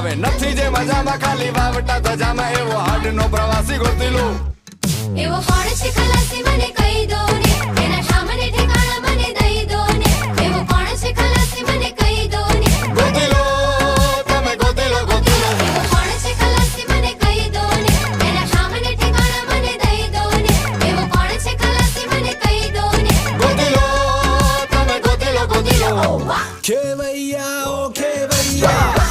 હવે નથી જે મજામાં ખાલી વાવટા ધજામાં એવો હાડનો પ્રવાસી ગોતી લો એવો કોણ છે ખલાસી મને કહી દો ને એના સામને ઠેકાણા મને દઈ દો ને એવો કોણ છે ખલાસી મને કહી દો ને ગોતી લો તમે ગોતી લો એવો કોણ છે ખલાસી મને કહી દો ને એના સામને ઠેકાણા મને દઈ દો ને એવો કોણ છે ખલાસી મને કહી દો ને ગોતી લો તમે ગોતી લો ખેવૈયા ઓ ખેવૈયા